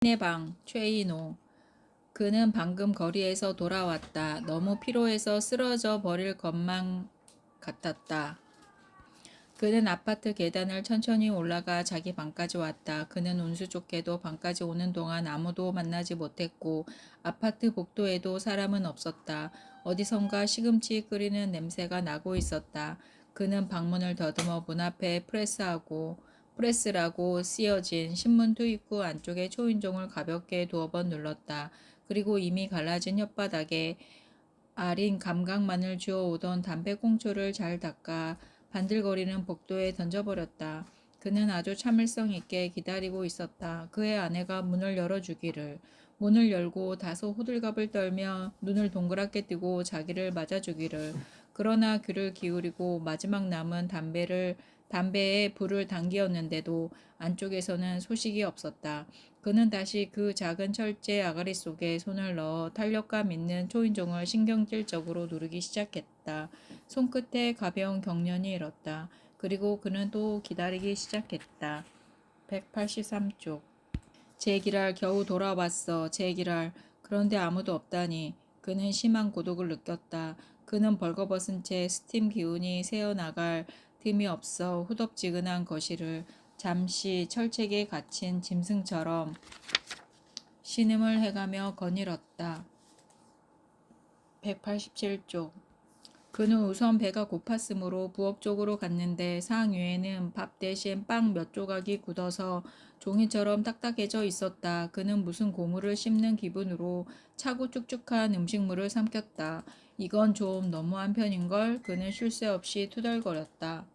내 방, 최인호. 그는 방금 거리에서 돌아왔다. 너무 피로해서 쓰러져 버릴 것만 같았다. 그는 아파트 계단을 천천히 올라가 자기 방까지 왔다. 그는 운수 좋게도 방까지 오는 동안 아무도 만나지 못했고 아파트 복도에도 사람은 없었다. 어디선가 시금치 끓이는 냄새가 나고 있었다. 그는 방문을 더듬어 문 앞에 프레스라고 쓰여진 신문 투입구 안쪽에 초인종을 가볍게 두어 번 눌렀다. 그리고 이미 갈라진 혓바닥에 아린 감각만을 주워오던 담배꽁초를 잘 닦아 반들거리는 복도에 던져버렸다. 그는 아주 참을성 있게 기다리고 있었다. 그의 아내가 문을 열어주기를. 문을 열고 다소 호들갑을 떨며 눈을 동그랗게 뜨고 자기를 맞아주기를. 그러나 귀를 기울이고 마지막 남은 담배에 불을 당기었는데도 안쪽에서는 소식이 없었다. 그는 다시 그 작은 철제 아가리 속에 손을 넣어 탄력감 있는 초인종을 신경질적으로 누르기 시작했다. 손끝에 가벼운 경련이 일었다. 그리고 그는 또 기다리기 시작했다. 183쪽. 제기랄 겨우 돌아왔어. 제기랄. 그런데 아무도 없다니. 그는 심한 고독을 느꼈다. 그는 벌거벗은 채 스팀 기운이 새어나갈 틈이 없어 후덥지근한 거실을 잠시 철책에 갇힌 짐승처럼 신음을 해가며 거닐었다. 187쪽. 그는 우선 배가 고팠으므로 부엌 쪽으로 갔는데 상 위에는 밥 대신 빵 몇 조각이 굳어서 종이처럼 딱딱해져 있었다. 그는 무슨 고물을 씹는 기분으로 차고 쭉쭉한 음식물을 삼켰다. 이건 좀 너무한 편인걸. 그는 쉴 새 없이 투덜거렸다.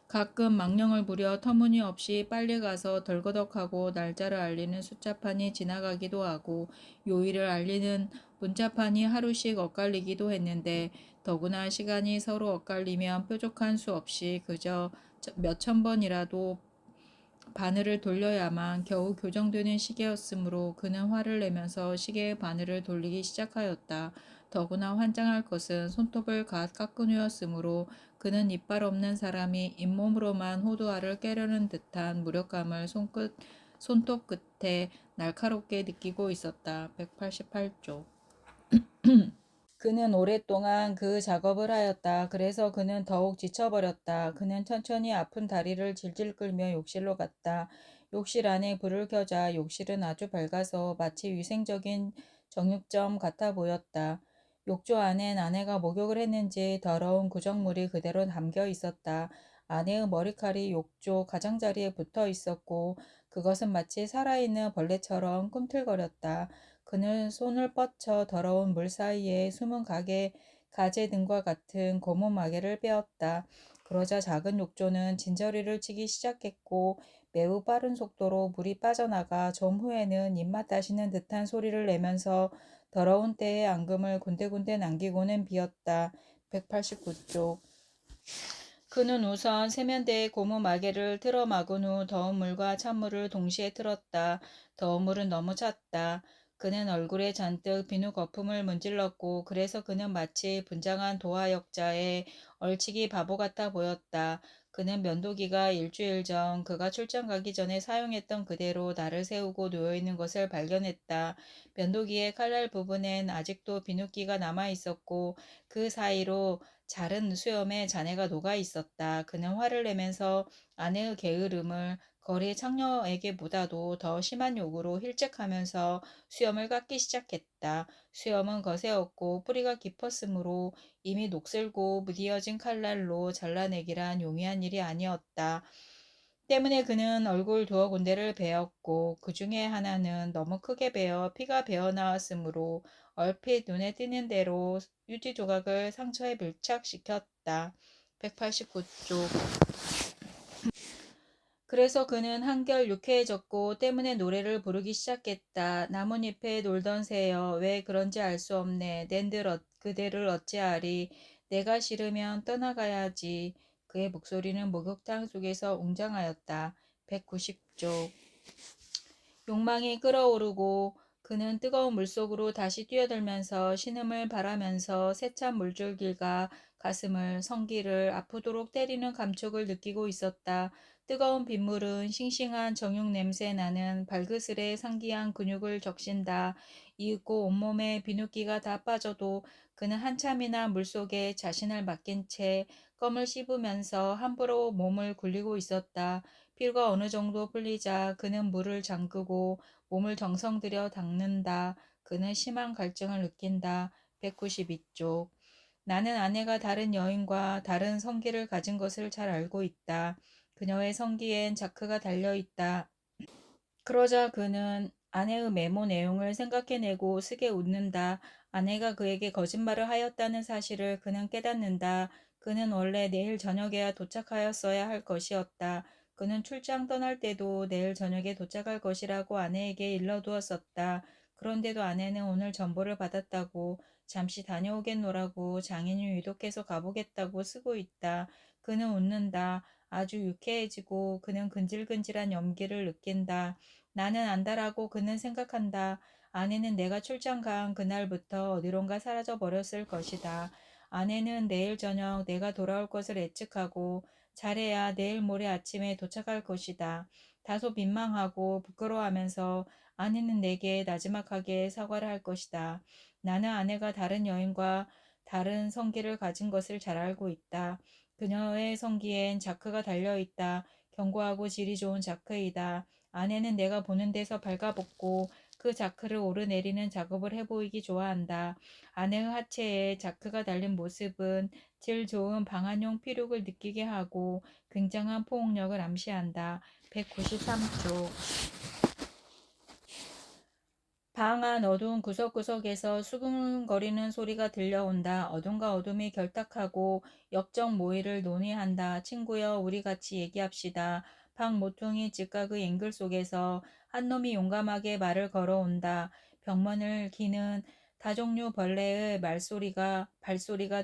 가끔 망령을 부려 터무니없이 빨리 가서 덜거덕하고 날짜를 알리는 숫자판이 지나가기도 하고 요일을 알리는 문자판이 하루씩 엇갈리기도 했는데 더구나 시간이 서로 엇갈리면 뾰족한 수 없이 그저 몇천 번이라도 바늘을 돌려야만 겨우 교정되는 시계였으므로 그는 화를 내면서 시계의 바늘을 돌리기 시작하였다. 더구나 환장할 것은 손톱을 깎은 후였으므로 그는 이빨 없는 사람이 잇몸으로만 호두알을 깨려는 듯한 무력감을 손톱 끝에 날카롭게 느끼고 있었다. 188쪽. 그는 오랫동안 그 작업을 하였다. 그래서 그는 더욱 지쳐버렸다. 그는 천천히 아픈 다리를 질질 끌며 욕실로 갔다. 욕실 안에 불을 켜자 욕실은 아주 밝아서 마치 위생적인 정육점 같아 보였다. 욕조 안엔 아내가 목욕을 했는지 더러운 구정물이 그대로 담겨 있었다. 아내의 머리칼이 욕조 가장자리에 붙어 있었고 그것은 마치 살아있는 벌레처럼 꿈틀거렸다. 그는 손을 뻗쳐 더러운 물 사이에 숨은 가재 등과 같은 고무 마개를 빼었다. 그러자 작은 욕조는 진저리를 치기 시작했고 매우 빠른 속도로 물이 빠져나가 좀 후에는 입맛 다시는 듯한 소리를 내면서 더러운 때의 앙금을 군데군데 남기고는 비었다. 189쪽. 그는 우선 세면대에 고무 마개를 틀어 막은 후 더운 물과 찬물을 동시에 틀었다. 더운 물은 너무 찼다. 그는 얼굴에 잔뜩 비누 거품을 문질렀고 그래서 그는 마치 분장한 도하역자의 얼치기 바보 같아 보였다. 그는 면도기가 일주일 전 그가 출장 가기 전에 사용했던 그대로 날을 세우고 놓여있는 것을 발견했다. 면도기의 칼날 부분엔 아직도 비누기가 남아있었고 그 사이로 자른 수염에 잔해가 녹아 있었다. 그는 화를 내면서 아내의 게으름을 거리 창녀에게보다도 더 심한 욕으로 힐책하면서 수염을 깎기 시작했다. 수염은 거세었고 뿌리가 깊었으므로 이미 녹슬고 무디어진 칼날로 잘라내기란 용이한 일이 아니었다. 때문에 그는 얼굴 두어 군데를 베었고 그 중에 하나는 너무 크게 베어 피가 배어나왔으므로 얼핏 눈에 띄는 대로 유지 조각을 상처에 밀착시켰다. 189쪽. 그래서 그는 한결 유쾌해졌고 때문에 노래를 부르기 시작했다. 나뭇잎에 놀던 새여 왜 그런지 알 수 없네. 낸들 그대를 어찌하리. 내가 싫으면 떠나가야지. 그의 목소리는 목욕탕 속에서 웅장하였다. 190쪽. 욕망이 끓어오르고 그는 뜨거운 물속으로 다시 뛰어들면서 신음을 바라면서 세찬 물줄기가 가슴을 성기를 아프도록 때리는 감촉을 느끼고 있었다. 뜨거운 빗물은 싱싱한 정육 냄새 나는 발그스레 상기한 근육을 적신다. 이윽고 온몸에 비눗기가 다 빠져도 그는 한참이나 물속에 자신을 맡긴 채 껌을 씹으면서 함부로 몸을 굴리고 있었다. 피로가 어느 정도 풀리자 그는 물을 잠그고 몸을 정성 들여 닦는다. 그는 심한 갈증을 느낀다. 192쪽. 나는 아내가 다른 여인과 다른 성기를 가진 것을 잘 알고 있다. 그녀의 성기엔 자크가 달려 있다. 그러자 그는 아내의 메모 내용을 생각해내고 스게 웃는다. 아내가 그에게 거짓말을 하였다는 사실을 그는 깨닫는다. 그는 원래 내일 저녁에야 도착하였어야 할 것이었다. 그는 출장 떠날 때도 내일 저녁에 도착할 것이라고 아내에게 일러두었었다. 그런데도 아내는 오늘 전보를 받았다고 잠시 다녀오겠노라고 장인이 위독해서 가보겠다고 쓰고 있다. 그는 웃는다. 아주 유쾌해지고 그는 근질근질한 염기를 느낀다. 나는 안다라고 그는 생각한다. 아내는 내가 출장 간 그날부터 어디론가 사라져 버렸을 것이다. 아내는 내일 저녁 내가 돌아올 것을 예측하고 잘해야 내일 모레 아침에 도착할 것이다. 다소 민망하고 부끄러워하면서 아내는 내게 나지막하게 사과를 할 것이다. 나는 아내가 다른 여인과 다른 성기를 가진 것을 잘 알고 있다. 그녀의 성기엔 자크가 달려있다. 견고하고 질이 좋은 자크이다. 아내는 내가 보는 데서 발가벗고 그 자크를 오르내리는 작업을 해보이기 좋아한다. 아내의 하체에 자크가 달린 모습은 질 좋은 방한용 피륙을 느끼게 하고 굉장한 포옹력을 암시한다. 193쪽. 방 안 어두운 구석구석에서 수근거리는 소리가 들려온다. 어둠과 어둠이 결탁하고 역적 모의를 논의한다. 친구여, 우리 같이 얘기합시다. 방 모퉁이 직각의 앵글 속에서 한 놈이 용감하게 말을 걸어온다. 벽문을 기는 다종류 벌레의 발소리가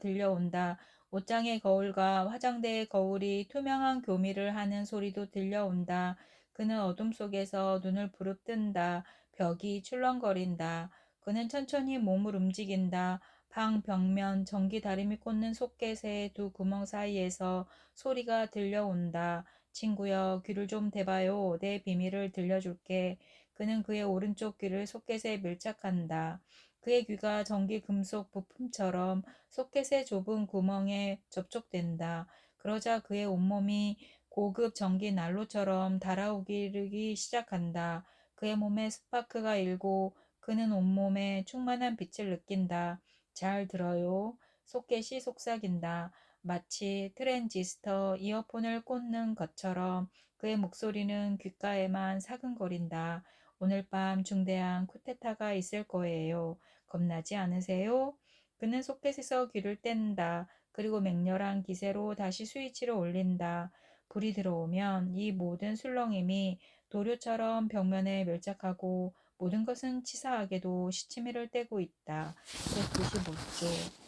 들려온다. 옷장의 거울과 화장대의 거울이 투명한 교미를 하는 소리도 들려온다. 그는 어둠 속에서 눈을 부릅뜬다. 벽이 출렁거린다. 그는 천천히 몸을 움직인다. 방 벽면 전기 다리미 꽂는 소켓의 두 구멍 사이에서 소리가 들려온다. 친구여, 귀를 좀 대봐요. 내 비밀을 들려줄게. 그는 그의 오른쪽 귀를 소켓에 밀착한다. 그의 귀가 전기 금속 부품처럼 소켓의 좁은 구멍에 접촉된다. 그러자 그의 온몸이 고급 전기 난로처럼 달아오르기 시작한다. 그의 몸에 스파크가 일고 그는 온몸에 충만한 빛을 느낀다. 잘 들어요. 소켓이 속삭인다. 마치 트랜지스터 이어폰을 꽂는 것처럼 그의 목소리는 귓가에만 사근거린다. 오늘 밤 중대한 쿠데타가 있을 거예요. 겁나지 않으세요? 그는 소켓에서 귀를 뗀다. 그리고 맹렬한 기세로 다시 스위치를 올린다. 불이 들어오면 이 모든 술렁임이 도료처럼 벽면에 밀착하고 모든 것은 치사하게도 시치미를 떼고 있다. 195쪽.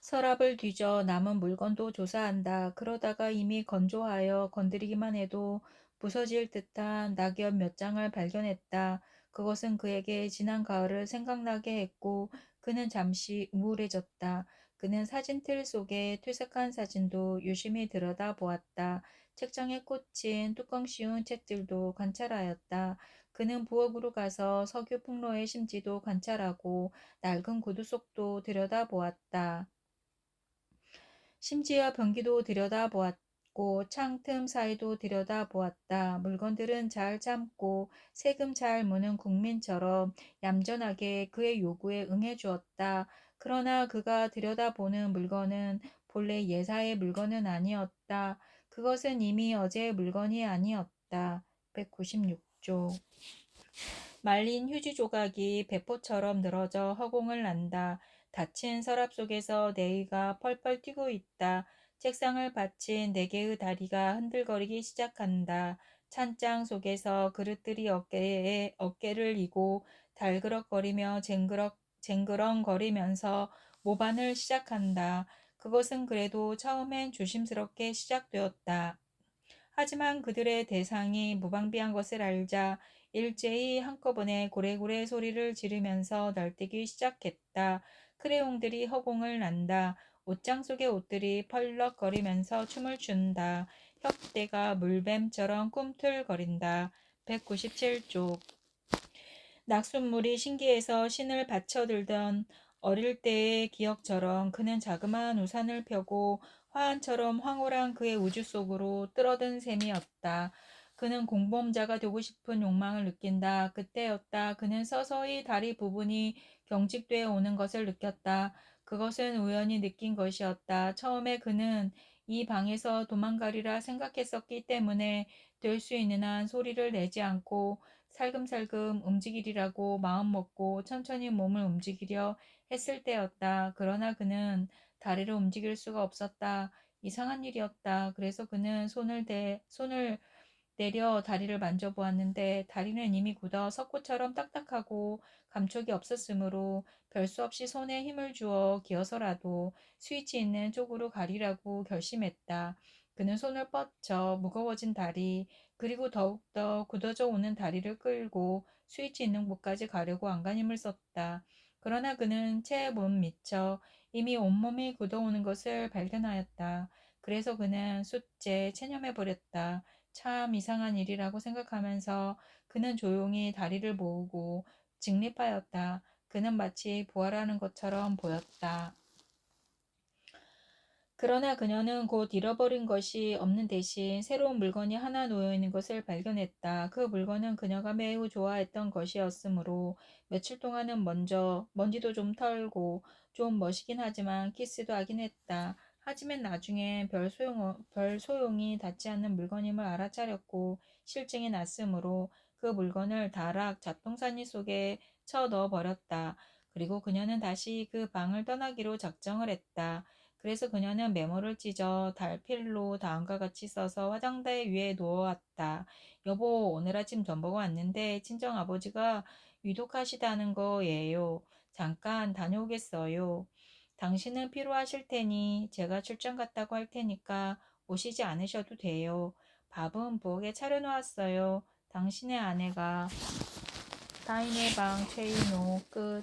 서랍을 뒤져 남은 물건도 조사한다. 그러다가 이미 건조하여 건드리기만 해도 부서질 듯한 낙엽 몇 장을 발견했다. 그것은 그에게 지난 가을을 생각나게 했고 그는 잠시 우울해졌다. 그는 사진틀 속의 퇴색한 사진도 유심히 들여다보았다. 책장에 꽂힌 뚜껑 씌운 책들도 관찰하였다. 그는 부엌으로 가서 석유 풍로의 심지도 관찰하고 낡은 구두 속도 들여다보았다. 심지어 변기도 들여다보았고 창틈 사이도 들여다보았다. 물건들은 잘 참고 세금 잘 무는 국민처럼 얌전하게 그의 요구에 응해주었다. 그러나 그가 들여다보는 물건은 본래 예사의 물건은 아니었다. 그것은 이미 어제의 물건이 아니었다. 196쪽. 말린 휴지 조각이 배포처럼 늘어져 허공을 난다. 닫힌 서랍 속에서 내의가 펄펄 뛰고 있다. 책상을 받친 네 개의 다리가 흔들거리기 시작한다. 찬장 속에서 그릇들이 어깨를 이고 달그럭거리며 쟁그렁거리면서 모반을 시작한다. 그것은 그래도 처음엔 조심스럽게 시작되었다. 하지만 그들의 대상이 무방비한 것을 알자 일제히 한꺼번에 고래고래 소리를 지르면서 날뛰기 시작했다. 크레용들이 허공을 난다. 옷장 속의 옷들이 펄럭거리면서 춤을 춘다. 혁대가 물뱀처럼 꿈틀거린다. 197쪽. 낙숫물이 신기해서 신을 받쳐들던 어릴 때의 기억처럼 그는 자그마한 우산을 펴고 화환처럼 황홀한 그의 우주 속으로 뜨러든 셈이었다. 그는 공범자가 되고 싶은 욕망을 느낀다. 그때였다. 그는 서서히 다리 부분이 경직되어 오는 것을 느꼈다. 그것은 우연히 느낀 것이었다. 처음에 그는 이 방에서 도망가리라 생각했었기 때문에 될 수 있는 한 소리를 내지 않고 살금살금 움직이리라고 마음먹고 천천히 몸을 움직이려 했을 때였다. 그러나 그는 다리를 움직일 수가 없었다. 이상한 일이었다. 그래서 그는 손을 내려 다리를 만져보았는데 다리는 이미 굳어 석고처럼 딱딱하고 감촉이 없었으므로 별 수 없이 손에 힘을 주어 기어서라도 스위치 있는 쪽으로 가리라고 결심했다. 그는 손을 뻗쳐 무거워진 다리, 그리고 더욱더 굳어져 오는 다리를 끌고 스위치 있는 곳까지 가려고 안간힘을 썼다. 그러나 그는 채 못 미쳐 이미 온몸이 굳어오는 것을 발견하였다. 그래서 그는 숫제 체념해버렸다. 참 이상한 일이라고 생각하면서 그는 조용히 다리를 모으고 직립하였다. 그는 마치 부활하는 것처럼 보였다. 그러나 그녀는 곧 잃어버린 것이 없는 대신 새로운 물건이 하나 놓여 있는 것을 발견했다. 그 물건은 그녀가 매우 좋아했던 것이었으므로 며칠 동안은 먼지도 좀 털고 좀 멋이긴 하지만 키스도 하긴 했다. 하지만 나중엔 별 소용이 닿지 않는 물건임을 알아차렸고 실증이 났으므로 그 물건을 다락 잡동사니 속에 쳐 넣어 버렸다. 그리고 그녀는 다시 그 방을 떠나기로 작정을 했다. 그래서 그녀는 메모를 찢어 달필로 다음과 같이 써서 화장대 위에 놓아왔다. 여보, 오늘 아침 전보가 왔는데 친정아버지가 위독하시다는 거예요. 잠깐 다녀오겠어요. 당신은 피로하실 테니 제가 출장 갔다고 할 테니까 오시지 않으셔도 돼요. 밥은 부엌에 차려놓았어요. 당신의 아내가 다인의 방 최인호 끝.